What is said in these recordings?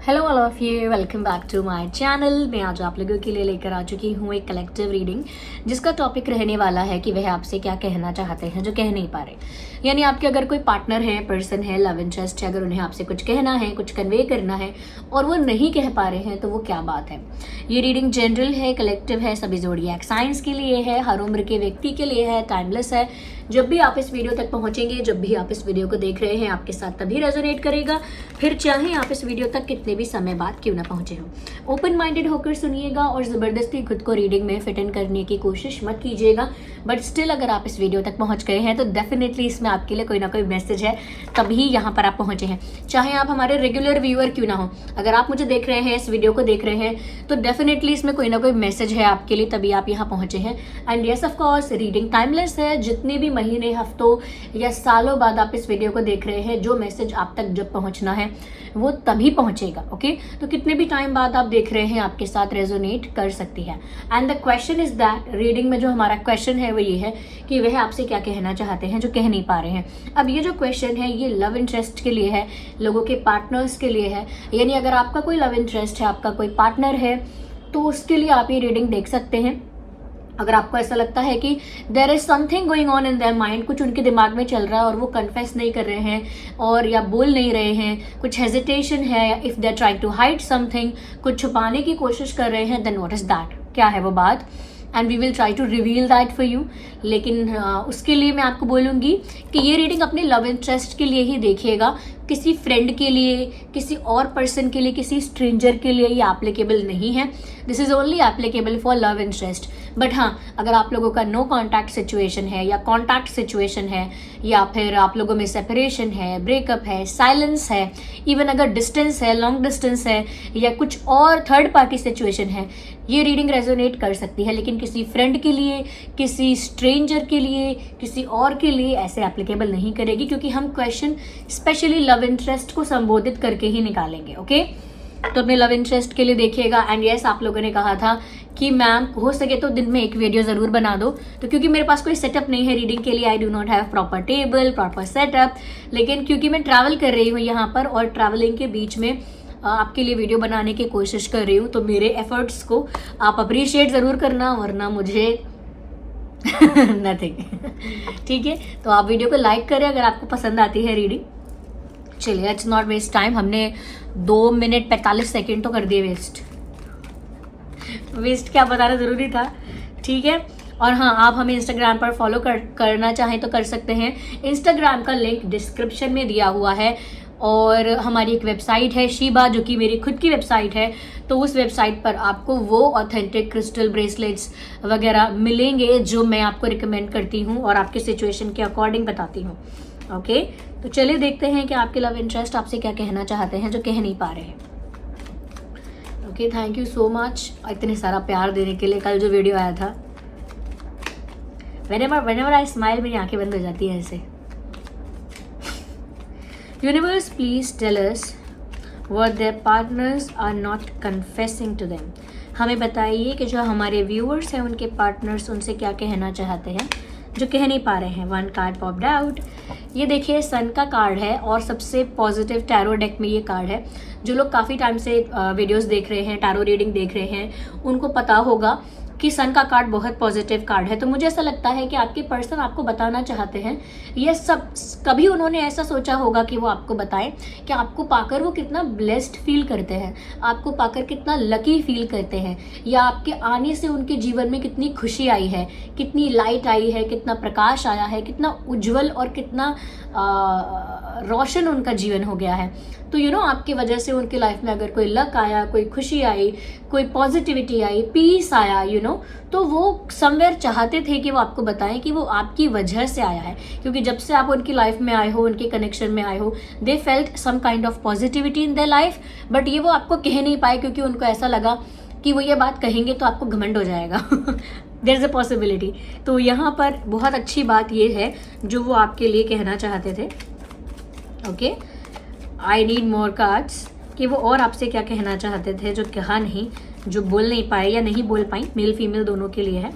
Hello all of you, welcome back to my channel. मैं आज आप लोगों के लिए लेकर आ चुकी हूँ एक कलेक्टिव रीडिंग, जिसका टॉपिक रहने वाला है कि वह आपसे क्या कहना चाहते हैं जो कह नहीं पा रहे। यानी आपके अगर कोई पार्टनर है, पर्सन है, लव इंटरेस्ट है, अगर उन्हें आपसे कुछ कहना है, कुछ कन्वे करना है और वो नहीं कह पा रहे हैं तो वो क्या बात है। ये रीडिंग जनरल है, कलेक्टिव है, सभी ज़ोडिएक साइंस के लिए है, हर उम्र के व्यक्ति के लिए है, टाइमलेस है। जब भी आप इस वीडियो तक पहुंचेंगे, जब भी आप इस वीडियो को देख रहे हैं, आपके साथ तभी रेजोनेट करेगा, फिर चाहे आप इस वीडियो तक कितने भी समय बाद क्यों ना पहुंचे हो। ओपन माइंडेड होकर सुनिएगा और ज़बरदस्ती खुद को रीडिंग में फिट इन करने की कोशिश मत कीजिएगा। बट स्टिल अगर आप इस वीडियो तक पहुंच गए हैं तो डेफिनेटली इसमें आपके लिए कोई ना कोई मैसेज है, तभी यहाँ पर आप पहुंचे हैं। चाहे आप हमारे रेगुलर व्यूअर क्यों ना हो, अगर आप मुझे देख रहे हैं, इस वीडियो को देख रहे हैं, तो डेफिनेटली इसमें कोई ना कोई मैसेज है आपके लिए, तभी आप यहाँ पहुंचे हैं। And yes of course, reading timeless है। जितने भी महीने, हफ्तों या सालों बाद आप इस वीडियो को देख रहे हैं, जो मैसेज आप तक जब पहुंचना है वो तभी पहुंचेगा। ओके, तो कितने भी टाइम बाद आप देख रहे हैं, आपके साथ रेजोनेट कर सकती है। And the question is that, reading में जो हमारा क्वेश्चन है वो ये है कि वह आपसे क्या कहना चाहते हैं जो कह नहीं पा रहे हैं। अब ये जो क्वेश्चन है ये लव इंटरेस्ट के लिए है, लोगों के पार्टनर्स के लिए है। यानी अगर आपका कोई लव इंटरेस्ट है, आपका कोई पार्टनर है, तो उसके लिए आप ये रीडिंग देख सकते हैं। अगर आपको ऐसा लगता है कि there is something going on in their mind, कुछ उनके दिमाग में चल रहा है और वो कन्फेस नहीं कर रहे हैं और या बोल नहीं रहे हैं, कुछ हेजिटेशन है, या if they are trying to hide something, कुछ छुपाने की कोशिश कर रहे हैं, देन व्हाट इज दैट, क्या है वो बात, and we will try to reveal that for you. लेकिन उसके लिए मैं आपको बोलूँगी कि ये रीडिंग अपने लव इंटरेस्ट के लिए ही देखिएगा, किसी फ्रेंड के लिए, किसी और पर्सन के लिए, किसी स्ट्रेंजर के लिए ये एप्लीकेबल नहीं है। This is only applicable for love interest. But हाँ, अगर आप लोगों का नो कॉन्टैक्ट सिचुएशन है या कॉन्टैक्ट सिचुएशन है, या फिर आप लोगों में सेपरेशन है, ब्रेकअप है, साइलेंस है, इवन अगर डिस्टेंस है, लॉन्ग डिस्टेंस है, या कुछ और थर्ड पार्टी सिचुएशन है, ये रीडिंग रेजोनेट कर सकती है। लेकिन किसी फ्रेंड के लिए, किसी स्ट्रेंजर के लिए, किसी और के लिए ऐसे एप्लीकेबल नहीं करेगी, क्योंकि हम क्वेश्चन स्पेशली लव इंटरेस्ट को संबोधित करके ही निकालेंगे। ओके, तो अपने लव इंटरेस्ट के लिए देखिएगा। एंड यस, आप लोगों ने कहा था कि मैम हो सके तो दिन में एक वीडियो ज़रूर बना दो, तो क्योंकि मेरे पास कोई सेटअप नहीं है रीडिंग के लिए, I do not have proper table, proper setup. लेकिन क्योंकि मैं ट्रैवल कर रही हूँ यहाँ पर और ट्रैवलिंग के बीच में आपके लिए वीडियो बनाने की कोशिश कर रही हूँ, तो मेरे एफर्ट्स को आप अप्रिशिएट ज़रूर करना, वरना मुझे नथिंग। ठीक है, तो आप वीडियो को लाइक करें अगर आपको पसंद आती है रीडिंग। चलिए, लेट्स नॉट वेस्ट टाइम। हमने 2 मिनट 45 सेकेंड तो कर दिए वेस्ट क्या बताना ज़रूरी था। ठीक है, और हाँ, आप हमें इंस्टाग्राम पर फॉलो करना चाहें तो कर सकते हैं। इंस्टाग्राम का लिंक डिस्क्रिप्शन में दिया हुआ है, और हमारी एक वेबसाइट है शीबा, जो कि मेरी खुद की वेबसाइट है। तो उस वेबसाइट पर आपको वो ऑथेंटिक क्रिस्टल ब्रेसलेट्स वगैरह मिलेंगे जो मैं आपको रिकमेंड करती हूँ और आपके सिचुएशन के अकॉर्डिंग बताती हूँ। ओके, तो चलिए देखते हैं कि आपके लव इंटरेस्ट आपसे क्या कहना चाहते हैं जो कह नहीं पा रहे हैं। Okay, thank you so much इतने सारा प्यार देने के लिए। कल जो वीडियो आया था, whenever I smile मेरी आंखें बंद हो जाती है ऐसे। Universe, please tell us what their partners are not confessing to them. हमें बताइए कि जो हमारे व्यूअर्स हैं, उनके पार्टनर्स उनसे क्या कहना चाहते हैं जो कह नहीं पा रहे हैं। 1 कार्ड पॉप्ड आउट। ये देखिए, सन का कार्ड है और सबसे पॉजिटिव टैरो डेक में ये कार्ड है। जो लोग काफ़ी टाइम से वीडियोस देख रहे हैं, टैरो रीडिंग देख रहे हैं, उनको पता होगा कि सन का कार्ड बहुत पॉजिटिव कार्ड है। तो मुझे ऐसा लगता है कि आपके पर्सन आपको बताना चाहते हैं, ये सब कभी उन्होंने ऐसा सोचा होगा कि वो आपको बताएं कि आपको पाकर वो कितना ब्लेस्ड फील करते हैं, आपको पाकर कितना लकी फील करते हैं, या आपके आने से उनके जीवन में कितनी खुशी आई है, कितनी लाइट आई है, कितना प्रकाश आया है, कितना उज्जवल और कितना रोशन उनका जीवन हो गया है। तो यू नो, आपकी वजह से उनकी लाइफ में अगर कोई लक आया, कोई खुशी आई, कोई पॉजिटिविटी आई, पीस आया, यू नो, तो वो समवेयर चाहते थे कि वो आपको बताएं कि वो आपकी वजह से आया है। क्योंकि जब से आप उनकी लाइफ में आए हो, उनके कनेक्शन में आए हो, they felt some kind of positivity in their life, but ये वो आपको कह नहीं पाए क्योंकि उनको ऐसा लगा कि वो ये बात कहेंगे तो आपको घमंड हो जाएगा। There is a possibility. तो यहाँ पर बहुत अच्छी बात ये है जो वो आपके लिए कहना चाहते थे। Okay, I need more cards, कि वो और आपसे क्या कहना चाहते थे जो कहा नहीं, जो बोल नहीं पाए या नहीं बोल पाई। मेल फीमेल दोनों के लिए है।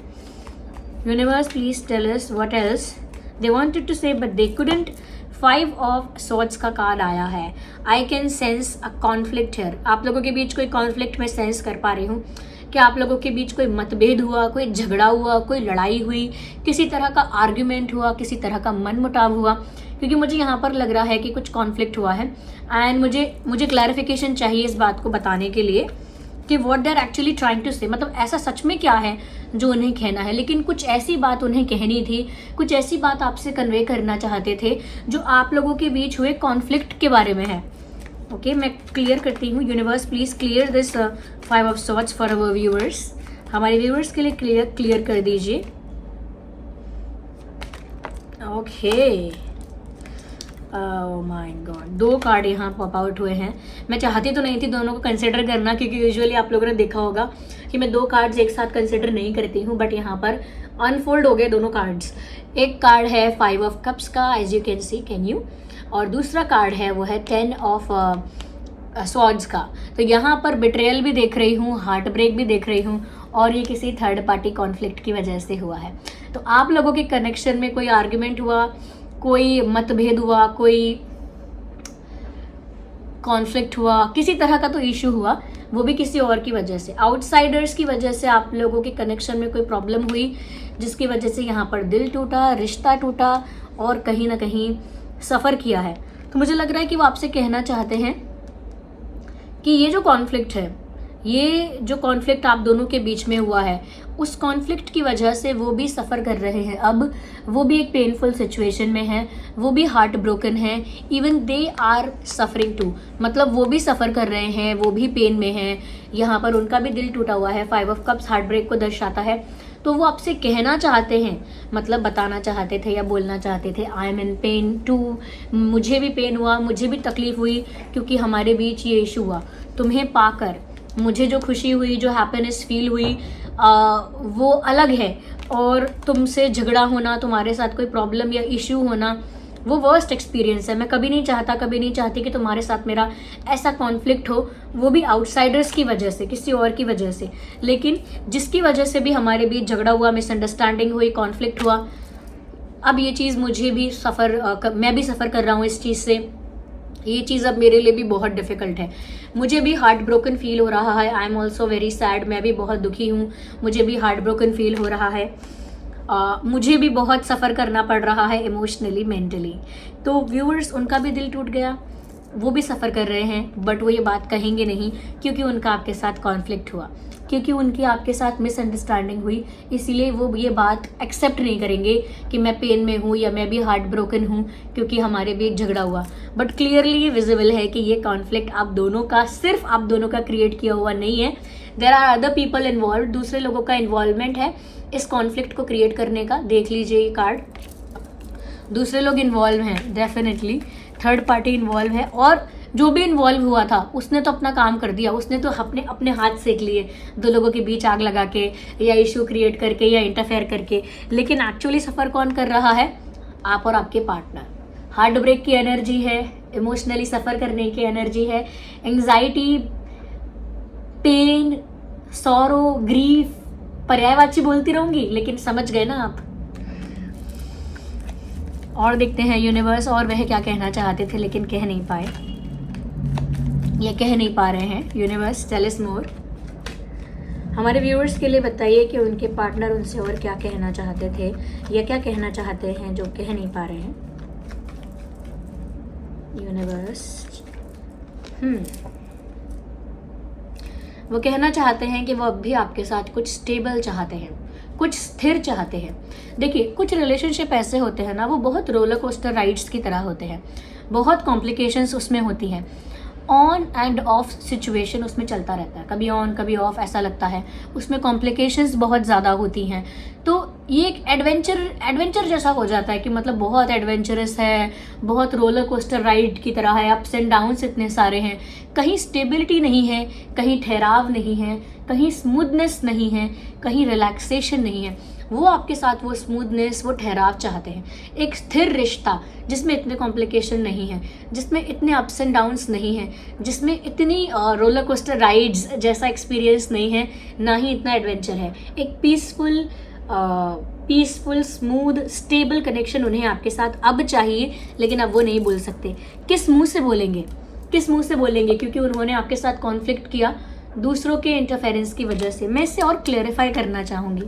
Universe, please tell us what else they wanted to say but they couldn't 5 of swords का कार्ड आया है। I can sense a conflict here. आप लोगों के बीच कोई कॉन्फ्लिक्ट मैं सेंस कर पा रही हूँ कि आप लोगों के बीच कोई मतभेद हुआ, कोई झगड़ा हुआ, कोई लड़ाई हुई, किसी तरह का आर्ग्यूमेंट हुआ, किसी तरह का मनमुटाव हुआ, क्योंकि मुझे यहाँ पर लग रहा है कि कुछ कॉन्फ्लिक्ट हुआ है। एंड मुझे क्लैरिफिकेशन चाहिए इस बात को बताने के लिए कि what they are actually trying to say, मतलब ऐसा सच में क्या है जो उन्हें कहना है। लेकिन कुछ ऐसी बात उन्हें कहनी थी, कुछ ऐसी बात आपसे कन्वे करना चाहते थे जो आप लोगों के बीच हुए कॉन्फ्लिक्ट के बारे में है। ओके, मैं क्लियर करती हूँ। Universe please clear this 5 of swords for our viewers. हमारे व्यूअर्स के लिए क्लियर कर दीजिए। Okay, oh my God, 2 card यहाँ पॉप आउट हुए हैं। मैं चाहती तो नहीं थी दोनों को कंसिडर करना, क्योंकि यूजुअली आप लोगों ने देखा होगा कि मैं 2 कार्ड्स एक साथ कंसिडर नहीं करती हूँ, बट यहाँ पर अनफोल्ड हो गए दोनों कार्ड्स। एक कार्ड है 5 ऑफ कप्स का, as you can see, can you, और दूसरा कार्ड है वो है 10 ऑफ स्वॉर्ड्स का। तो यहाँ पर बिट्रेयल भी देख रही हूँ, हार्ट ब्रेक भी देख रही हूँ, और ये किसी थर्ड पार्टी कॉन्फ्लिक्ट की वजह से हुआ है। तो आप लोगों के कनेक्शन में कोई आर्ग्यूमेंट हुआ, कोई मतभेद हुआ, कोई कॉन्फ्लिक्ट हुआ, किसी तरह का तो इशू हुआ, वो भी किसी और की वजह से, आउटसाइडर्स की वजह से आप लोगों के कनेक्शन में कोई प्रॉब्लम हुई, जिसकी वजह से यहाँ पर दिल टूटा, रिश्ता टूटा, और कहीं ना कहीं सफ़र किया है। तो मुझे लग रहा है कि वो आपसे कहना चाहते हैं कि ये जो कॉन्फ्लिक्ट है, ये जो कॉन्फ्लिक्ट आप दोनों के बीच में हुआ है, उस कॉन्फ्लिक्ट की वजह से वो भी सफ़र कर रहे हैं। अब वो भी एक पेनफुल सिचुएशन में है, वो भी हार्ट ब्रोकन है, even they are suffering too, मतलब वो भी सफ़र कर रहे हैं, वो भी पेन में हैं। यहाँ पर उनका भी दिल टूटा हुआ है। 5 ऑफ कप्स हार्ट ब्रेक को दर्शाता है। तो वो आपसे कहना चाहते हैं, मतलब बताना चाहते थे या बोलना चाहते थे, I am in pain too, मुझे भी पेन हुआ, मुझे भी तकलीफ हुई, क्योंकि हमारे बीच ये इशू हुआ। तुम्हें पाकर मुझे जो खुशी हुई, जो हैप्पीनेस फील हुई, वो अलग है, और तुमसे झगड़ा होना, तुम्हारे साथ कोई प्रॉब्लम या इशू होना, वो वर्स्ट एक्सपीरियंस है। मैं कभी नहीं चाहता, कभी नहीं चाहती कि तुम्हारे साथ मेरा ऐसा कॉन्फ्लिक्ट हो, वो भी आउटसाइडर्स की वजह से, किसी और की वजह से। लेकिन जिसकी वजह से भी हमारे बीच झगड़ा हुआ, मिसअंडरस्टैंडिंग हुई, कॉन्फ्लिक्ट हुआ, अब ये चीज़ मुझे भी मैं भी सफ़र कर रहा हूँ इस चीज़ से। ये चीज़ अब मेरे लिए भी बहुत डिफ़िकल्ट है। मुझे भी हार्ट ब्रोकन फील हो रहा है। I am also very sad. मैं भी बहुत दुखी हूँ, मुझे भी हार्ट ब्रोकन फील हो रहा है। मुझे भी बहुत सफ़र करना पड़ रहा है इमोशनली, मेंटली। तो व्यूअर्स, उनका भी दिल टूट गया, वो भी सफ़र कर रहे हैं, बट वो ये बात कहेंगे नहीं, क्योंकि उनका आपके साथ कॉन्फ्लिक्ट हुआ, क्योंकि उनकी आपके साथ मिसअंडरस्टैंडिंग हुई। इसीलिए वो ये बात एक्सेप्ट नहीं करेंगे कि मैं पेन में हूँ या मैं भी हार्ट ब्रोकन हूँ, क्योंकि हमारे बीच झगड़ा हुआ। बट क्लियरली ये विजिबल है कि ये कॉन्फ्लिक्ट आप दोनों का, सिर्फ आप दोनों का क्रिएट किया हुआ नहीं है। There are other people involve, दूसरे लोगों का इन्वॉल्वमेंट है इस कॉन्फ्लिक्ट को क्रिएट करने का। देख लीजिए ये कार्ड, दूसरे लोग इन्वॉल्व हैं, डेफिनेटली थर्ड पार्टी इन्वॉल्व है, और जो भी इन्वॉल्व हुआ था उसने तो अपना काम कर दिया, उसने तो अपने अपने हाथ सेक लिए, 2 लोगों के बीच आग लगा के या इशू क्रिएट करके या इंटरफेयर करके। लेकिन एक्चुअली सफ़र कौन कर रहा है? आप और आपके पार्टनर। हार्ट ब्रेक की एनर्जी है, इमोशनली सफ़र करने की एनर्जी है, एंग्जाइटी, पेन, सॉरो, ग्रीफ, पर्यायवाची बोलती रहूंगी, लेकिन समझ गए ना आप। और देखते हैं यूनिवर्स, और वह क्या कहना चाहते थे लेकिन कह नहीं पाए, या कह नहीं पा रहे हैं। यूनिवर्स, टेल अस मोर। हमारे व्यूअर्स के लिए बताइए कि उनके पार्टनर उनसे और क्या कहना चाहते थे, या क्या कहना चाहते हैं जो कह नहीं पा रहे हैं। यूनिवर्स, वो कहना चाहते हैं कि वो अब भी आपके साथ कुछ स्टेबल चाहते हैं, कुछ स्थिर चाहते हैं। देखिए, कुछ रिलेशनशिप ऐसे होते हैं ना, वो बहुत रोलर कोस्टर राइड्स की तरह होते हैं, बहुत कॉम्प्लिकेशंस उसमें होती हैं, ऑन एंड ऑफ सिचुएशन उसमें चलता रहता है, कभी ऑन कभी ऑफ ऐसा लगता है, उसमें कॉम्प्लिकेशंस बहुत ज़्यादा होती हैं। तो ये एक एडवेंचर जैसा हो जाता है कि मतलब बहुत एडवेंचरस है, बहुत रोलर कोस्टर राइड की तरह है, अप्स एंड डाउन्स इतने सारे हैं, कहीं स्टेबिलिटी नहीं है, कहीं ठहराव नहीं है, कहीं स्मूथनेस नहीं है, कहीं रिलैक्सेशन नहीं है। वो आपके साथ वो स्मूथनेस, वो ठहराव चाहते हैं, एक स्थिर रिश्ता जिसमें इतने कॉम्प्लिकेशन नहीं है, जिसमें इतने अप्स एंड डाउन्स नहीं हैं, जिसमें इतनी रोलर कोस्टर राइड्स जैसा एक्सपीरियंस नहीं है, ना ही इतना एडवेंचर है। एक peaceful peaceful, smooth, stable connection उन्हें आपके साथ अब चाहिए, लेकिन अब वो नहीं बोल सकते। किस मुंह से बोलेंगे? किस मुंह से बोलेंगे? क्योंकि उन्होंने आपके साथ कॉन्फ्लिक्ट किया दूसरों के इंटरफेरेंस की वजह से। मैं इससे और क्लेरिफाई करना चाहूंगी।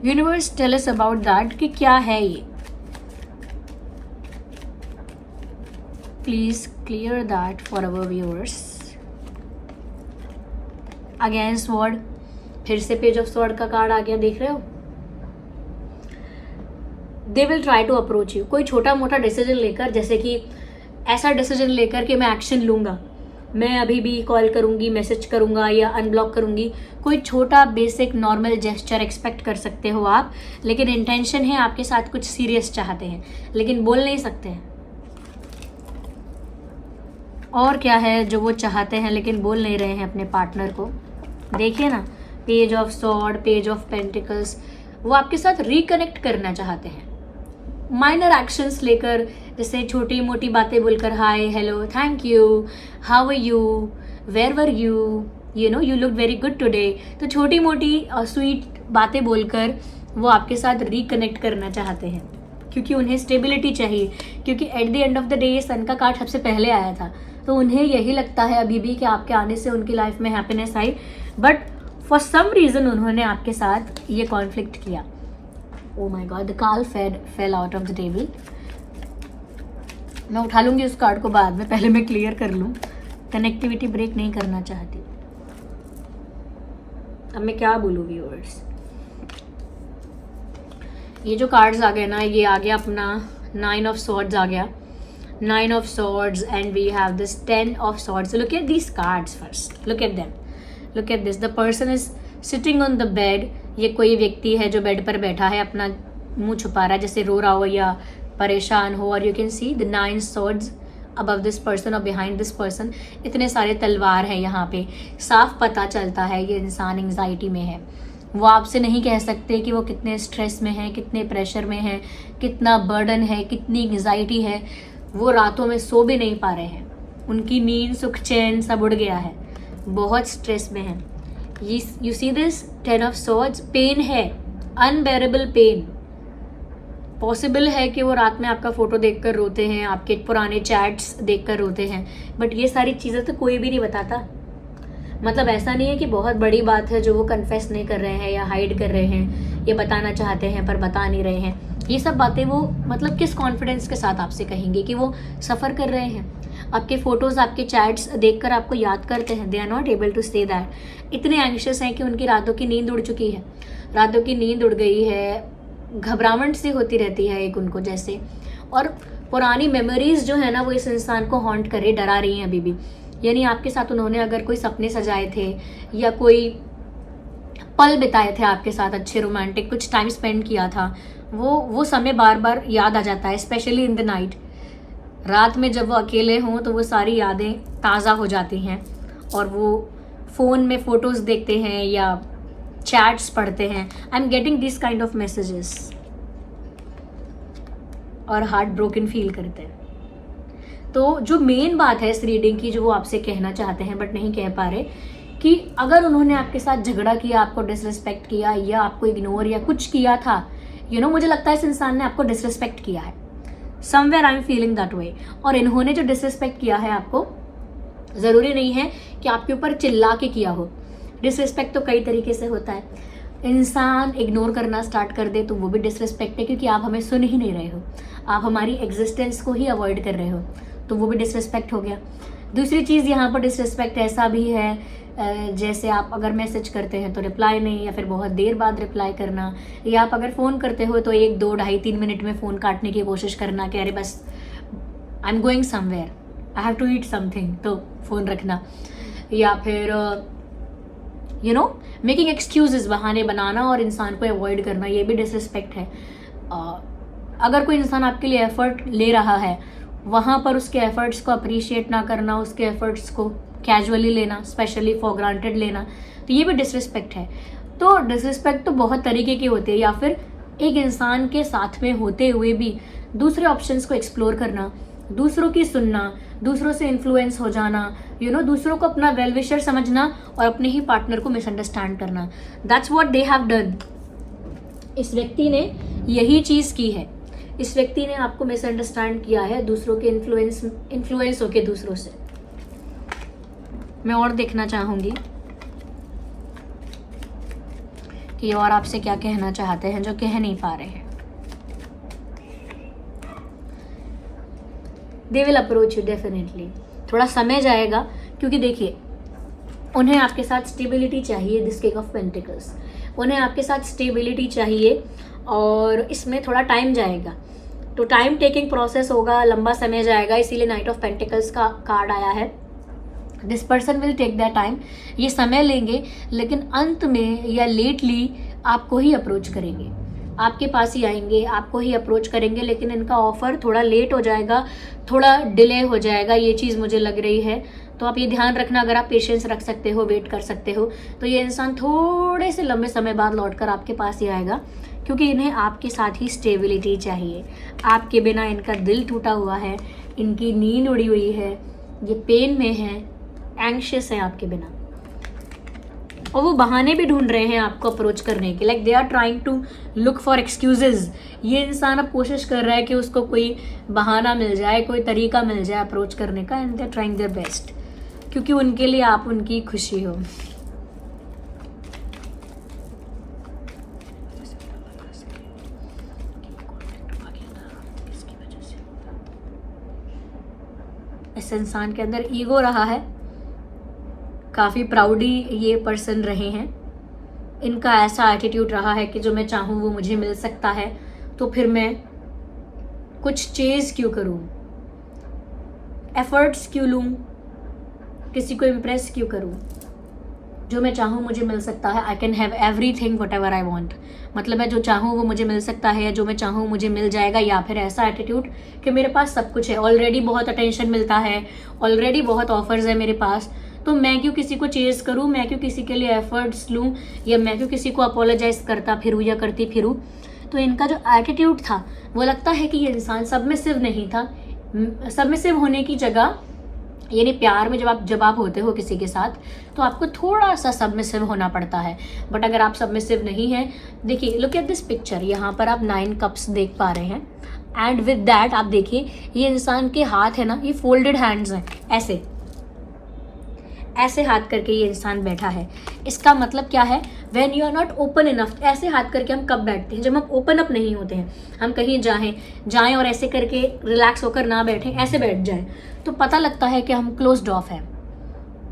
Universe tell us about that कि क्या है ये। Please clear that for our viewers. Again sword, फिर से पेज ऑफ स्वॉर्ड का कार्ड आ गया, देख रहे हो? They will try to approach you. कोई छोटा मोटा डिसीजन लेकर, जैसे कि ऐसा डिसीजन लेकर कि मैं एक्शन लूंगा, मैं अभी भी कॉल करूंगी, मैसेज करूंगा या अनब्लॉक करूंगी। कोई छोटा बेसिक नॉर्मल जेस्चर एक्सपेक्ट कर सकते हो आप, लेकिन इंटेंशन है आपके साथ कुछ सीरियस चाहते हैं, लेकिन बोल नहीं सकते हैं। और क्या है जो वो चाहते हैं लेकिन बोल नहीं रहे हैं अपने पार्टनर को? देखिए ना, page of sword, page of pentacles. वो आपके साथ रिकनेक्ट करना चाहते हैं, माइनर एक्शंस लेकर, जैसे छोटी मोटी बातें बोलकर, hi, hello, thank you, how are you, where were you, you know, you look very good today. तो छोटी मोटी स्वीट बातें बोलकर वो आपके साथ रिकनेक्ट करना चाहते हैं, क्योंकि उन्हें स्टेबिलिटी चाहिए। क्योंकि at the end of the day sun का कार्ड सबसे पहले आया था, तो उन्हें यही लगता है अभी भी कि आपके आने से उनकी लाइफ में हैप्पीनेस आई, बट फॉर सम रीजन उन्होंने आपके साथ ये कॉन्फ्लिक्ट किया। Oh my god, the card fell out of the table. मैं उठा लूंगी उस कार्ड को बाद में, पहले मैं क्लियर कर लूं। कनेक्टिविटी ब्रेक नहीं करना चाहती। अब मैं क्या बोलूं व्यूअर्स? ये जो कार्ड्स आ गए ना, ये आ गया अपना 9 ऑफ सॉर्ड्स आ गया, 9 of swords, and we have this 10 of swords. So look at these cards first. Look at them. Look at this. The person is sitting on the bed. ये कोई व्यक्ति है जो बेड पर बैठा है, अपना मुंह छुपा रहा है, जैसे रो रहा हो या परेशान हो। और you can see the 9 swords above this person or behind this person. इतने सारे तलवार हैं यहाँ पे। साफ पता चलता है ये इंसान एंग्जाइटी में है। वो आपसे नहीं कह सकते कि वो कितने स्ट्रेस में है, कितने प्रेशर में है, कितना बर्डन है, कितनी एंग्जाइटी है। वो रातों में सो भी नहीं पा रहे हैं, उनकी नींद, सुख, चैन सब उड़ गया है, बहुत स्ट्रेस में है। You see this 10 of swords, pain है, अनबेरेबल पेन। पॉसिबल है कि वो रात में आपका फोटो देखकर रोते हैं, आपके पुराने चैट्स देखकर रोते हैं, बट ये सारी चीज़ें तो कोई भी नहीं बताता। मतलब ऐसा नहीं है कि बहुत बड़ी बात है जो वो कन्फेस नहीं कर रहे हैं या हाइड कर रहे हैं, ये बताना चाहते हैं पर बता नहीं रहे हैं। ये सब बातें वो मतलब किस कॉन्फिडेंस के साथ आपसे कहेंगे कि वो सफ़र कर रहे हैं? आपके फोटोज़, आपके चैट्स देखकर आपको याद करते हैं। They are not able to say that. इतने एंग्शियस हैं कि उनकी रातों की नींद उड़ चुकी है, रातों की नींद उड़ गई है, घबराहट सी होती रहती है एक उनको जैसे। और पुरानी मेमोरीज जो है ना, वो इस इंसान को हॉन्ट कर रही, डरा रही हैं अभी भी। यानी आपके साथ उन्होंने अगर कोई सपने सजाए थे या कोई पल बिताए थे आपके साथ, अच्छे रोमांटिक कुछ टाइम स्पेंड किया था, वो समय बार बार याद आ जाता है, स्पेशली इन द नाइट। रात में जब वो अकेले हों तो वो सारी यादें ताज़ा हो जाती हैं और वो फ़ोन में फ़ोटोज़ देखते हैं या चैट्स पढ़ते हैं। I am getting this kind of messages और हार्ट ब्रोकन फील करते हैं। तो जो मेन बात है इस रीडिंग की, जो वो आपसे कहना चाहते हैं बट नहीं कह पा रहे, कि अगर उन्होंने आपके साथ झगड़ा किया, आपको डिसरिस्पेक्ट किया या आपको इग्नोर या कुछ किया था, मुझे लगता है इस इंसान ने आपको डिसरिस्पेक्ट किया है। Somewhere I am feeling that way. और इन्होंने जो डिसरिस्पेक्ट किया है आपको, ज़रूरी नहीं है कि आपके ऊपर चिल्ला के किया हो। डिसरिस्पेक्ट तो कई तरीके से होता है। इंसान इग्नोर करना स्टार्ट कर दे तो वो भी डिसरिस्पेक्ट है, क्योंकि आप हमें सुन ही नहीं रहे हो, आप हमारी एग्जिस्टेंस को ही अवॉइड कर रहे हो, तो वो भी डिसरिस्पेक्ट हो गया। दूसरी चीज़ यहाँ पर डिसरिस्पेक्ट ऐसा भी है, जैसे आप अगर मैसेज करते हैं तो रिप्लाई नहीं, या फिर बहुत देर बाद रिप्लाई करना, या आप अगर फ़ोन करते हो तो 1, 2, ढाई 3 मिनट में फ़ोन काटने की कोशिश करना कि अरे बस I am going somewhere, I have to eat something, तो फ़ोन रखना। या फिर मेकिंग एक्सक्यूजेस, बहाने बनाना और इंसान को अवॉइड करना, ये भी डिसरिस्पेक्ट है। अगर कोई इंसान आपके लिए एफर्ट ले रहा है, वहाँ पर उसके एफर्ट्स को अप्रिशिएट ना करना, उसके एफर्ट्स को कैजुअली लेना, स्पेशली फॉर ग्रांटेड लेना, तो ये भी डिसरिस्पेक्ट है। तो डिसरिस्पेक्ट तो बहुत तरीके की होती है, या फिर एक इंसान के साथ में होते हुए भी दूसरे ऑप्शंस को एक्सप्लोर करना, दूसरों की सुनना, दूसरों से इन्फ्लुएंस हो जाना, दूसरों को अपना वेल विशर समझना और अपने ही पार्टनर को मिसअंडरस्टैंड करना। That's what they have done. इस व्यक्ति ने यही चीज की है। इस व्यक्ति ने आपको मिसअंडरस्टैंड किया है दूसरों के इन्फ्लुएंस होके दूसरों से। मैं और देखना चाहूंगी कि और आपसे क्या कहना चाहते हैं जो कह नहीं पा रहे हैं। They will approach you definitely. थोड़ा समय जाएगा क्योंकि देखिए उन्हें आपके साथ स्टेबिलिटी चाहिए, दिस किंग ऑफ पेंटिकल्स। उन्हें आपके साथ स्टेबिलिटी चाहिए और इसमें थोड़ा टाइम जाएगा, तो टाइम टेकिंग प्रोसेस होगा, लंबा समय जाएगा, इसीलिए नाइट ऑफ पेंटिकल्स का कार्ड आया है। This person will take that time, ये समय लेंगे, लेकिन अंत में या लेटली आपको ही अप्रोच करेंगे, आपके पास ही आएंगे, आपको ही अप्रोच करेंगे, लेकिन इनका ऑफर थोड़ा लेट हो जाएगा, थोड़ा डिले हो जाएगा, ये चीज़ मुझे लग रही है। तो आप ये ध्यान रखना, अगर आप पेशेंस रख सकते हो, वेट कर सकते हो, तो ये इंसान थोड़े से लंबे समय बाद लौटकर आपके पास ही आएगा, क्योंकि इन्हें आपके साथ ही स्टेबिलिटी चाहिए। आपके बिना इनका दिल टूटा हुआ है, इनकी नींद उड़ी हुई है, ये पेन में है, एंग्शियस है आपके बिना, और वो बहाने भी ढूंढ रहे हैं आपको अप्रोच करने के, like they are trying to look for excuses. ये इंसान अब कोशिश कर रहा है कि उसको कोई बहाना मिल जाए, कोई तरीका मिल जाए अप्रोच करने का, and they are trying their best, क्योंकि उनके लिए आप उनकी खुशी हो। इस इंसान के अंदर ईगो रहा है, काफ़ी प्राउडी ये पर्सन रहे हैं। इनका ऐसा एटीट्यूड रहा है कि जो मैं चाहूँ वो मुझे मिल सकता है, तो फिर मैं कुछ चेज़ क्यों करूँ, एफर्ट्स क्यों लूँ, किसी को इम्प्रेस क्यों करूँ। जो मैं चाहूँ मुझे मिल सकता है, I can have everything what ever I want, मतलब मैं जो चाहूँ वो मुझे मिल सकता है, या जो मैं चाहूँ मुझे मिल जाएगा। या फिर ऐसा एटीट्यूड कि मेरे पास सब कुछ है, ऑलरेडी बहुत अटेंशन मिलता है, ऑलरेडी बहुत ऑफर्स है मेरे पास, तो मैं क्यों किसी को चेज़ करूँ, मैं क्यों किसी के लिए एफर्ट्स लूँ, या मैं क्यों किसी को अपोलोजाइज करता फिरूँ या करती फिरूँ। तो इनका जो एटीट्यूड था, वो लगता है कि ये इंसान सबमिसिव नहीं था। सबमिसिव होने की जगह, यानी प्यार में जब आप होते हो किसी के साथ, तो आपको थोड़ा सा सबमिसिव होना पड़ता है। बट अगर आप सबमिसिव नहीं हैं, देखिए लुक एट दिस पिक्चर, यहाँ पर आप 9 कप्स देख पा रहे हैं, एंड विद दैट आप देखिए ये इंसान के हाथ है ना, ये फोल्डेड हैंड्स हैं, ऐसे ऐसे हाथ करके ये इंसान बैठा है। इसका मतलब क्या है, when you are not open enough. ऐसे हाथ करके हम कब बैठते हैं, जब हम ओपन अप नहीं होते हैं, हम कहीं जाएं और ऐसे करके रिलैक्स होकर ना बैठें, ऐसे बैठ जाएं, तो पता लगता है कि हम क्लोज्ड ऑफ हैं।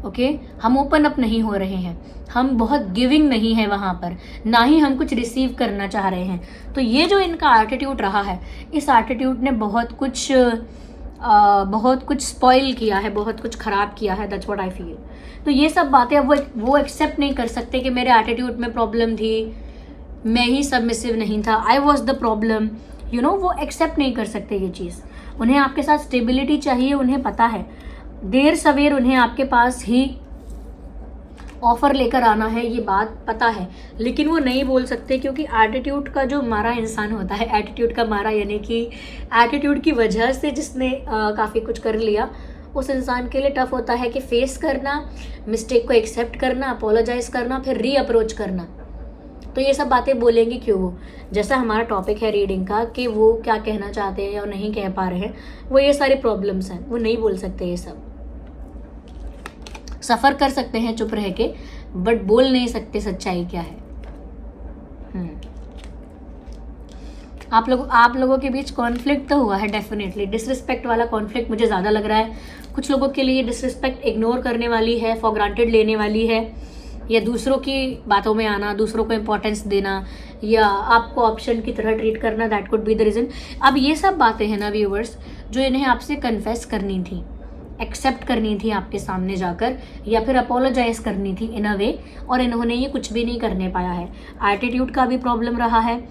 ओके, हम ओपन अप नहीं हो रहे हैं, हम बहुत गिविंग नहीं है वहाँ पर, ना ही हम कुछ रिसीव करना चाह रहे हैं। तो ये जो इनका एटीट्यूड रहा है, इस एटीट्यूड ने बहुत कुछ स्पॉइल किया है, बहुत कुछ खराब किया है, दैट्स व्हाट आई फील। तो ये सब बातें अब वो एक्सेप्ट नहीं कर सकते कि मेरे एटीट्यूड में प्रॉब्लम थी, मैं ही सबमिसिव नहीं था, I was the problem, you know, वो एक्सेप्ट नहीं कर सकते ये चीज़। उन्हें आपके साथ स्टेबिलिटी चाहिए, उन्हें पता है देर सवेर उन्हें आपके पास ही ऑफर लेकर आना है, ये बात पता है, लेकिन वो नहीं बोल सकते, क्योंकि एटीट्यूड का जो मारा इंसान होता है, एटीट्यूड का मारा यानी कि एटीट्यूड की वजह से जिसने काफ़ी कुछ कर लिया, उस इंसान के लिए टफ होता है कि फेस करना, मिस्टेक को एक्सेप्ट करना, अपोलोजाइज करना, फिर री अप्रोच करना। तो ये सब बातें बोलेंगे क्यों वो, जैसा हमारा टॉपिक है रीडिंग का कि वो क्या कहना चाहते हैं या नहीं कह पा रहे हैं, वो ये सारे प्रॉब्लम्स हैं, वो नहीं बोल सकते। ये सब सफ़र कर सकते हैं चुप रह के, बट बोल नहीं सकते सच्चाई क्या है। आप लोगों के बीच कॉन्फ्लिक्ट तो हुआ है डेफिनेटली, डिसरिस्पेक्ट वाला कॉन्फ्लिक्ट मुझे ज़्यादा लग रहा है। कुछ लोगों के लिए डिसरिस्पेक्ट इग्नोर करने वाली है, फॉर ग्रांटेड लेने वाली है, या दूसरों की बातों में आना, दूसरों को इम्पोर्टेंस देना, या आपको ऑप्शन की तरह ट्रीट करना, that could be the reason. अब ये सब बातें हैं ना व्यूअर्स, जो इन्हें आपसे कन्फेस करनी थी, एक्सेप्ट करनी थी आपके सामने जाकर, या फिर अपोलोजाइज करनी थी इन अ वे, और इन्होंने ये कुछ भी नहीं करने पाया है। एटीट्यूड का भी प्रॉब्लम रहा है,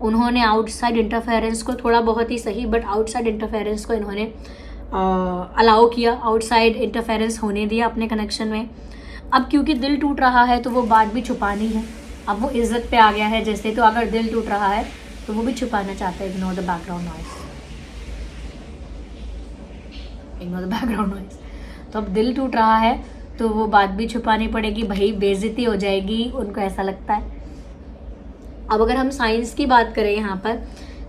उन्होंने आउटसाइड इंटरफेरेंस को थोड़ा बहुत ही सही, बट आउटसाइड इंटरफेरेंस को इन्होंने अलाउ किया, आउटसाइड इंटरफेरेंस होने दिया अपने कनेक्शन में। अब क्योंकि दिल टूट रहा है तो वो बात भी छुपानी है, अब वो इज्जत पे आ गया है जैसे, तो अगर दिल टूट रहा है तो वो भी छुपाना चाहता है। Ignore the background noise, ignore the background noise. तो अब दिल टूट रहा है तो वो बात भी छुपानी पड़ेगी, भाई बेइज्जती हो जाएगी, उनको ऐसा लगता है। अब अगर हम साइंस की बात करें यहाँ पर,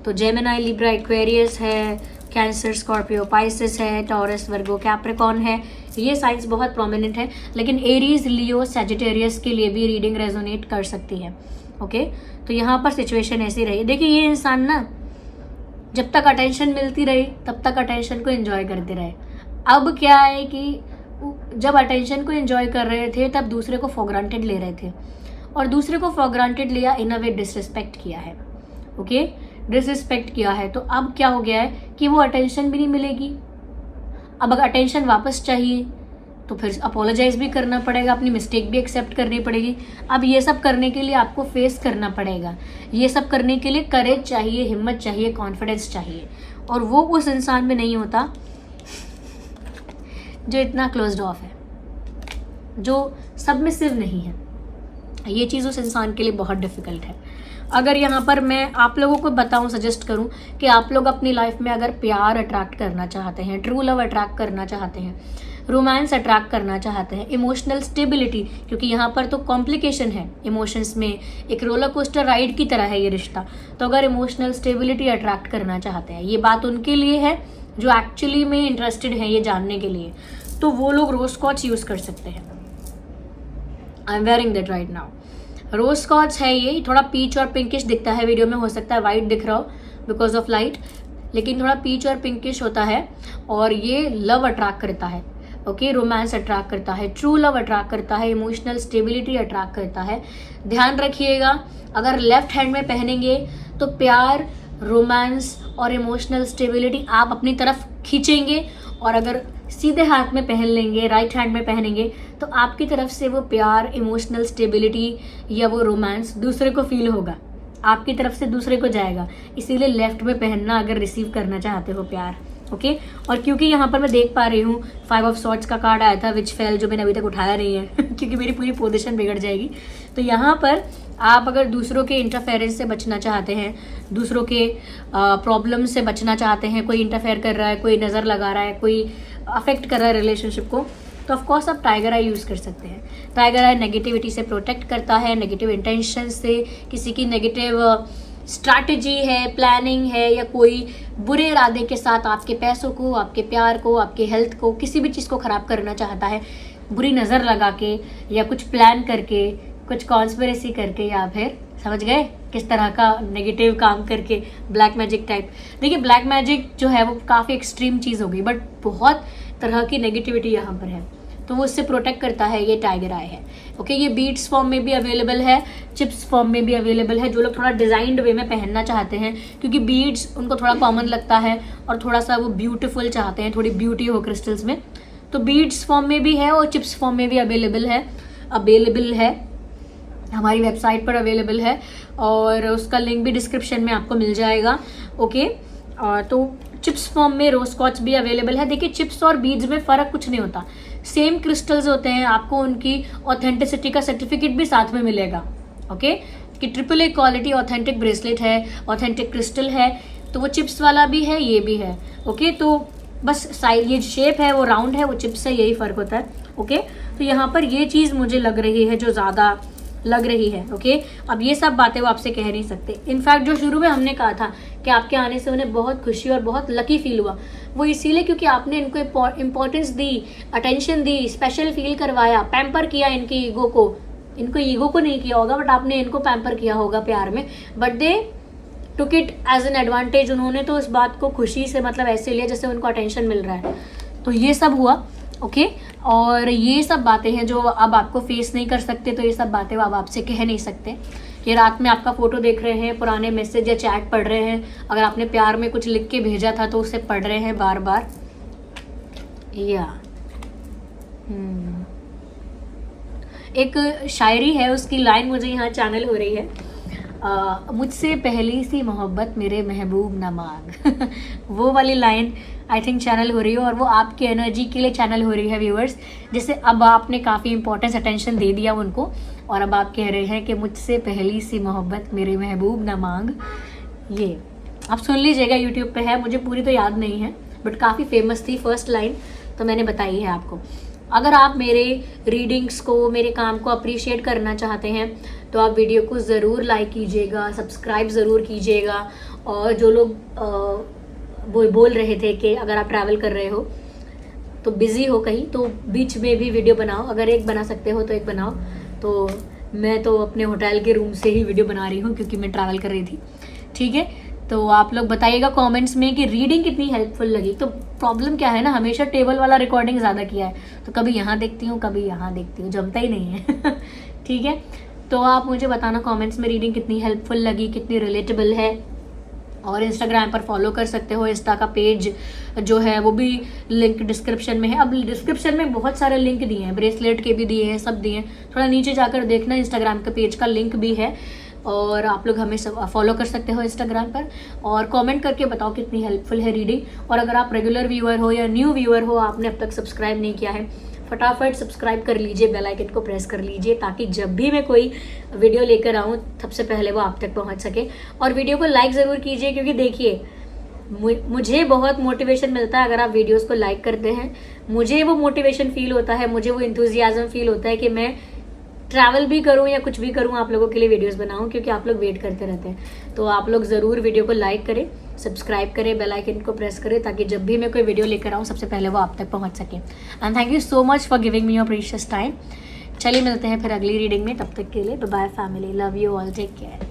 तो जेमिनी, लिब्रा, एक्वेरियस है, कैंसर, स्कॉर्पियो, पाइसेस है, टॉरस, वर्गो, कैप्रिकॉर्न है, ये साइंस बहुत प्रोमिनेंट है। लेकिन एरीज, लियो, सैजिटेरियस के लिए भी रीडिंग रेजोनेट कर सकती है। ओके, तो यहाँ पर सिचुएशन ऐसी रही। देखिए ये इंसान ना जब तक अटेंशन मिलती रही तब तक अटेंशन को एंजॉय करते रहे। अब क्या है कि जब अटेंशन को एंजॉय कर रहे थे तब दूसरे को फॉर ग्रांटेड ले रहे थे, और दूसरे को फॉर ग्रांटेड लिया, इन अ वे डिसरिस्पेक्ट किया है। ओके, डिसरिस्पेक्ट किया है। तो अब क्या हो गया है कि वो अटेंशन भी नहीं मिलेगी। अब अगर अटेंशन वापस चाहिए तो फिर अपोलोजाइज भी करना पड़ेगा, अपनी मिस्टेक भी एक्सेप्ट करनी पड़ेगी। अब ये सब करने के लिए आपको फेस करना पड़ेगा। ये सब करने के लिए करेज चाहिए, हिम्मत चाहिए, कॉन्फिडेंस चाहिए, और वो उस इंसान में नहीं होता जो इतना क्लोज्ड ऑफ है, जो सबमिसिव नहीं है। ये चीज़ उस इंसान के लिए बहुत डिफ़िकल्ट है। अगर यहाँ पर मैं आप लोगों को बताऊँ, सजेस्ट करूँ कि आप लोग अपनी लाइफ में अगर प्यार अट्रैक्ट करना चाहते हैं, ट्रू लव अट्रैक्ट करना चाहते हैं, रोमांस अट्रैक्ट करना चाहते हैं, इमोशनल स्टेबिलिटी, क्योंकि यहाँ पर तो कॉम्प्लिकेशन है इमोशंस में, एक रोलर कोस्टर राइड की तरह है ये रिश्ता। तो अगर इमोशनल स्टेबिलिटी अट्रैक्ट करना चाहते हैं, ये बात उनके लिए है जो एक्चुअली में इंटरेस्टेड है ये जानने के लिए, तो वो लोग रोज स्कॉच यूज़ कर सकते हैं। I am wearing that right now. Rose स्कॉच है ये, थोड़ा पीच और पिंकिश दिखता है वीडियो में, हो सकता है वाइट दिख रहा हो बिकॉज ऑफ लाइट, लेकिन थोड़ा पीच और पिंकिश होता है, और ये लव अट्रैक्ट करता है। ओके, रोमांस अट्रैक्ट करता है, ट्रू लव अट्रैक्ट करता है, इमोशनल स्टेबिलिटी अट्रैक्ट करता है। ध्यान रखिएगा, अगर लेफ्ट हैंड में पहनेंगे तो प्यार, रोमांस और इमोशनल स्टेबिलिटी आप अपनी तरफ खींचेंगे, और अगर सीधे हाथ में पहन लेंगे, राइट हैंड में पहनेंगे, तो आपकी तरफ से वो प्यार, इमोशनल स्टेबिलिटी या वो रोमांस दूसरे को फील होगा, आपकी तरफ से दूसरे को जाएगा। इसीलिए लेफ्ट में पहनना अगर रिसीव करना चाहते हो प्यार। ओके, और क्योंकि यहाँ पर मैं देख पा रही हूँ 5 ऑफ सॉर्ड्स का कार्ड आया था विच फेल, जो मैंने अभी तक उठाया नहीं है क्योंकि मेरी पूरी पोजीशन बिगड़ जाएगी। तो यहाँ पर आप अगर दूसरों के इंटरफेरेंस से बचना चाहते हैं, दूसरों के प्रॉब्लम से बचना चाहते हैं, कोई इंटरफेयर कर रहा है, कोई नज़र लगा रहा है, कोई अफेक्ट कर रहा है रिलेशनशिप को, तो ऑफकोर्स आप टाइगर आई यूज़ कर सकते हैं। टाइगर आई नेगेटिविटी से प्रोटेक्ट करता है, नेगेटिव इंटेंशन से, किसी की नेगेटिव स्ट्रैटेजी है, प्लानिंग है, या कोई बुरे इरादे के साथ आपके पैसों को, आपके प्यार को, आपके हेल्थ को, किसी भी चीज़ को ख़राब करना चाहता है, बुरी नज़र लगा के या कुछ प्लान करके, कुछ कॉन्स्पिरेसी करके, या फिर समझ गए किस तरह का नेगेटिव काम करके, ब्लैक मैजिक टाइप। देखिए ब्लैक मैजिक जो है वो काफ़ी एक्सट्रीम चीज़ हो गई, बट बहुत तरह की नेगेटिविटी यहाँ पर है, तो वो उससे प्रोटेक्ट करता है। ये टाइगर आई है। ओके, ये बीड्स फॉर्म में भी अवेलेबल है, चिप्स फॉर्म में भी अवेलेबल है, जो लोग थोड़ा डिजाइन्ड वे में पहनना चाहते हैं, क्योंकि बीड्स उनको थोड़ा कॉमन लगता है और थोड़ा सा वो ब्यूटीफुल चाहते हैं, थोड़ी ब्यूटी हो क्रिस्टल्स में, तो बीड्स फॉर्म में भी है और चिप्स फॉर्म में भी अवेलेबल है, हमारी वेबसाइट पर अवेलेबल है, और उसका लिंक भी डिस्क्रिप्शन में आपको मिल जाएगा। ओके, तो चिप्स फॉर्म में रोज स्कॉच भी अवेलेबल है। देखिए चिप्स और बीड्स में फ़र्क कुछ नहीं होता, सेम क्रिस्टल्स होते हैं, आपको उनकी ऑथेंटिसिटी का सर्टिफिकेट भी साथ में मिलेगा। ओके, कि AAA क्वालिटी ऑथेंटिक ब्रेसलेट है, ऑथेंटिक क्रिस्टल है, तो वो चिप्स वाला भी है, ये भी है। ओके, तो बस साइज, ये शेप है वो राउंड है, वो चिप्स है, यही फ़र्क होता है। ओके, तो यहाँ पर ये चीज़ मुझे लग रही है जो ज़्यादा लग रही है। ओके, अब ये सब बातें वो आपसे कह नहीं सकते। इनफैक्ट जो शुरू में हमने कहा था कि आपके आने से उन्हें बहुत खुशी और बहुत लकी फील हुआ, वो इसीलिए क्योंकि आपने इनको इम्पोर्टेंस दी, अटेंशन दी, स्पेशल फील करवाया, पैम्पर किया इनकी ईगो को। इनको ईगो को नहीं किया होगा, बट आपने इनको पैम्पर किया होगा प्यार में, but they took it as an advantage. उन्होंने तो इस बात को खुशी से मतलब ऐसे लिया जैसे उनको अटेंशन मिल रहा है। तो ये सब हुआ। ओके, और ये सब बातें हैं जो अब आपको फेस नहीं कर सकते, तो ये सब बातें अब आपसे कह नहीं सकते। ये रात में आपका फोटो देख रहे हैं, पुराने मैसेज या चैट पढ़ रहे हैं, अगर आपने प्यार में कुछ लिख के भेजा था तो उसे पढ़ रहे हैं बार बार। या एक शायरी है, उसकी लाइन मुझे यहाँ चैनल हो रही है, मुझसे पहली सी मोहब्बत मेरे महबूब न मांग वो वाली लाइन आई थिंक चैनल हो रही है, और वो आपकी एनर्जी के लिए चैनल हो रही है व्यूअर्स। जैसे अब आपने काफ़ी इंपॉर्टेंस अटेंशन दे दिया उनको, और अब आप कह रहे हैं कि मुझसे पहली सी मोहब्बत मेरे महबूब न मांग। ये आप सुन लीजिएगा, यूट्यूब पे है, मुझे पूरी तो याद नहीं है, बट काफ़ी फेमस थी फर्स्ट लाइन, तो मैंने बताई है आपको। अगर आप मेरे रीडिंग्स को, मेरे काम को अप्रिशिएट करना चाहते हैं तो आप वीडियो को ज़रूर लाइक कीजिएगा, सब्सक्राइब ज़रूर कीजिएगा। और जो लोग वो बोल रहे थे कि अगर आप ट्रैवल कर रहे हो तो बिज़ी हो कहीं तो बीच में भी वीडियो बनाओ, अगर एक बना सकते हो तो एक बनाओ। तो मैं तो अपने होटल के रूम से ही वीडियो बना रही हूँ क्योंकि मैं ट्रैवल कर रही थी। ठीक है, तो आप लोग बताइएगा कमेंट्स में कि रीडिंग कितनी हेल्पफुल लगी। तो प्रॉब्लम क्या है ना, हमेशा टेबल वाला रिकॉर्डिंग ज़्यादा किया है, तो कभी यहाँ देखती हूँ कभी यहाँ देखती हूँ, जमता ही नहीं है। ठीक है, तो आप मुझे बताना कमेंट्स में रीडिंग कितनी हेल्पफुल लगी, कितनी रिलेटेबल है। और इंस्टाग्राम पर फॉलो कर सकते हो, इंस्टा का पेज जो है वो भी लिंक डिस्क्रिप्शन में है। अब डिस्क्रिप्शन में बहुत सारे लिंक दिए हैं, ब्रेसलेट के भी दिए हैं, सब दिए हैं, थोड़ा नीचे जाकर देखना, इंस्टाग्राम के पेज का लिंक भी है और आप लोग हमें सब फॉलो कर सकते हो इंस्टाग्राम पर। और कमेंट करके बताओ कितनी हेल्पफुल है रीडिंग। और अगर आप रेगुलर व्यूअर हो या न्यू व्यूअर हो, आपने अब तक सब्सक्राइब नहीं किया है, फटाफट सब्सक्राइब कर लीजिए, बेल आइकन को प्रेस कर लीजिए ताकि जब भी मैं कोई वीडियो लेकर आऊँ सबसे पहले वो आप तक पहुँच सके। और वीडियो को लाइक ज़रूर कीजिए क्योंकि देखिए मुझे बहुत मोटिवेशन मिलता है अगर आप वीडियोस को लाइक करते हैं। मुझे वो मोटिवेशन फील होता है, मुझे वो एंथुजियाज्म फील होता है कि मैं ट्रैवल भी करूं या कुछ भी करूं आप लोगों के लिए वीडियोस बनाऊं, क्योंकि आप लोग वेट करते रहते हैं। तो आप लोग ज़रूर वीडियो को लाइक करें, सब्सक्राइब करें, बेल आइकन को प्रेस करें ताकि जब भी मैं कोई वीडियो लेकर आऊँ सबसे पहले वो आप तक पहुँच सके। And thank you so much for giving me your precious time. चलिए मिलते हैं फिर अगली रीडिंग में, तब तक के लिए bye bye family, love you all, take care.